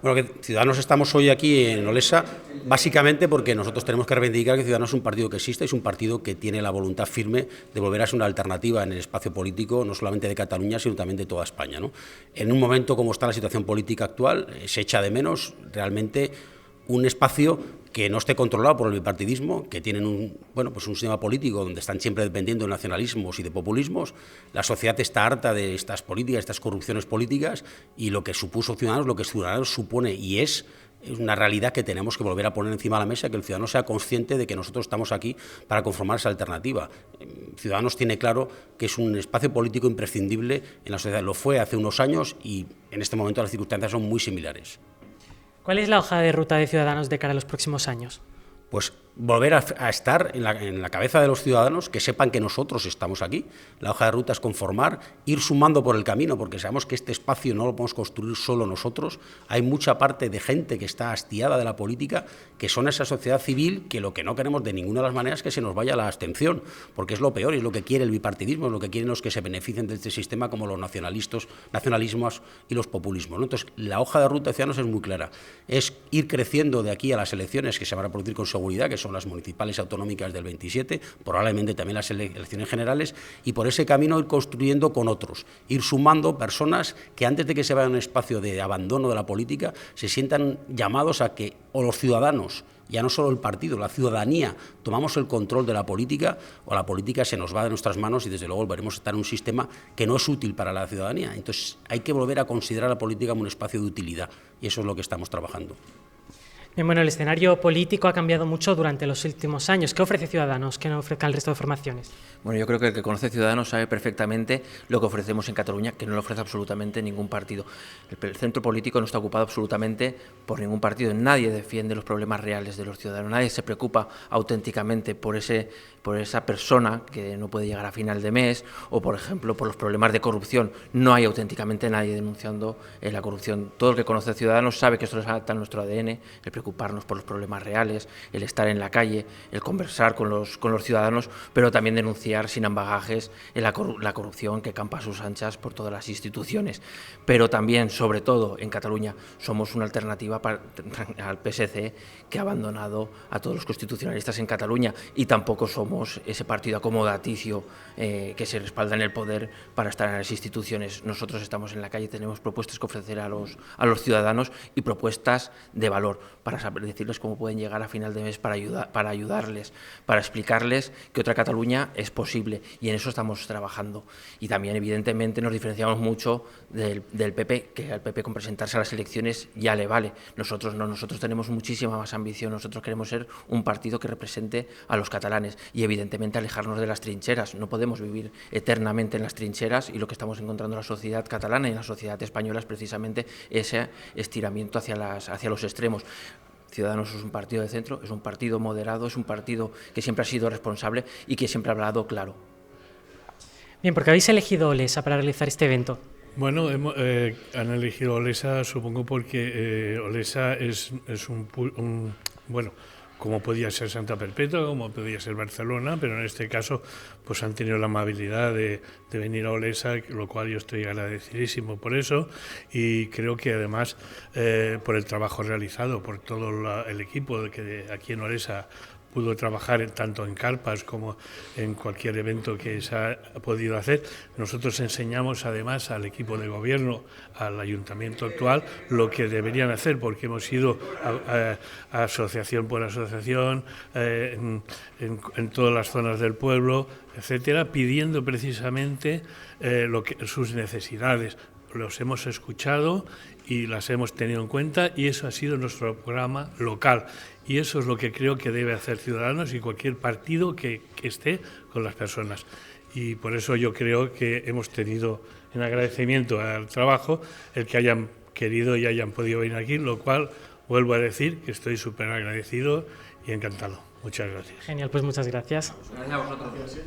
Bueno, que Ciudadanos estamos hoy aquí en Olesa básicamente porque nosotros tenemos que reivindicar que Ciudadanos es un partido que existe, es un partido que tiene la voluntad firme de volver a ser una alternativa en el espacio político, no solamente de Cataluña, sino también de toda España, ¿no? En un momento como está la situación política actual, se echa de menos realmente un espacio que no esté controlado por el bipartidismo, que tienen un sistema político donde están siempre dependiendo de nacionalismos y de populismos. La sociedad está harta de estas políticas, estas corrupciones políticas, y lo que supuso Ciudadanos, lo que Ciudadanos supone y es una realidad que tenemos que volver a poner encima de la mesa, que el ciudadano sea consciente de que nosotros estamos aquí para conformar esa alternativa. Ciudadanos tiene claro que es un espacio político imprescindible en la sociedad. Lo fue hace unos años y en este momento las circunstancias son muy similares. ¿Cuál es la hoja de ruta de Ciudadanos de cara a los próximos años? Pues volver a estar en la cabeza de los ciudadanos, que sepan que nosotros estamos aquí. La hoja de ruta es conformar, ir sumando por el camino, porque sabemos que este espacio no lo podemos construir solo nosotros. Hay mucha parte de gente que está hastiada de la política, que son esa sociedad civil que lo que no queremos de ninguna de las maneras es que se nos vaya la abstención, porque es lo peor, es lo que quiere el bipartidismo, es lo que quieren los que se beneficien de este sistema, como los nacionalismos y los populismos, ¿no? Entonces, la hoja de ruta de Ciudadanos es muy clara. Es ir creciendo de aquí a las elecciones que se van a producir con seguridad, que son las municipales autonómicas del 27, probablemente también las elecciones generales, y por ese camino ir construyendo con otros, ir sumando personas que antes de que se vayan a un espacio de abandono de la política, se sientan llamados a que o los ciudadanos, ya no solo el partido, la ciudadanía, tomamos el control de la política o la política se nos va de nuestras manos y desde luego volveremos a estar en un sistema que no es útil para la ciudadanía. Entonces hay que volver a considerar la política como un espacio de utilidad y eso es lo que estamos trabajando. Bien, bueno, el escenario político ha cambiado mucho durante los últimos años. ¿Qué ofrece Ciudadanos que no ofrezca el resto de formaciones? Bueno, yo creo que el que conoce Ciudadanos sabe perfectamente lo que ofrecemos en Cataluña, que no lo ofrece absolutamente ningún partido. El centro político no está ocupado absolutamente por ningún partido. Nadie defiende los problemas reales de los ciudadanos. Nadie se preocupa auténticamente por esa persona que no puede llegar a final de mes o, por ejemplo, por los problemas de corrupción. No hay auténticamente nadie denunciando la corrupción. Todo el que conoce Ciudadanos sabe que esto está en nuestro ADN, el preocuparnos por los problemas reales, el estar en la calle, el conversar con los ciudadanos, pero también denunciar sin ambagajes la corrupción que campa a sus anchas por todas las instituciones. Pero también, sobre todo, en Cataluña somos una alternativa al PSC, que ha abandonado a todos los constitucionalistas en Cataluña, y tampoco somos ese partido acomodaticio que se respalda en el poder para estar en las instituciones. Nosotros estamos en la calle, tenemos propuestas que ofrecer a los ciudadanos y propuestas de valor para saber decirles cómo pueden llegar a final de mes para ayudarles, para explicarles que otra Cataluña es posible, y en eso estamos trabajando. Y también, evidentemente, nos diferenciamos mucho del PP, que al PP con presentarse a las elecciones ya le vale. Nosotros no, nosotros tenemos muchísima más ambición, nosotros queremos ser un partido que represente a los catalanes y, evidentemente, alejarnos de las trincheras. No podemos vivir eternamente en las trincheras, y lo que estamos encontrando en la sociedad catalana y en la sociedad española es precisamente ese estiramiento hacia los extremos. Ciudadanos es un partido de centro, es un partido moderado, es un partido que siempre ha sido responsable y que siempre ha hablado claro. Bien, ¿por qué habéis elegido Olesa para realizar este evento? Bueno, han elegido Olesa, supongo, porque Olesa es como podía ser Santa Perpetua, como podía ser Barcelona, pero en este caso pues han tenido la amabilidad de venir a Olesa, lo cual yo estoy agradecidísimo por eso, y creo que además por el trabajo realizado por todo el equipo que aquí en Olesa pudo trabajar tanto en carpas como en cualquier evento que se ha podido hacer. Nosotros enseñamos además al equipo de gobierno, al ayuntamiento actual, lo que deberían hacer, porque hemos ido a asociación por asociación, en todas las zonas del pueblo, etcétera, pidiendo precisamente sus necesidades. Los hemos escuchado y las hemos tenido en cuenta, y eso ha sido nuestro programa local, y eso es lo que creo que debe hacer Ciudadanos y cualquier partido que esté con las personas, y por eso yo creo que hemos tenido en agradecimiento al trabajo el que hayan querido y hayan podido venir aquí, lo cual vuelvo a decir que estoy súper agradecido y encantado. Muchas gracias. Genial, pues muchas gracias. Gracias a vosotros.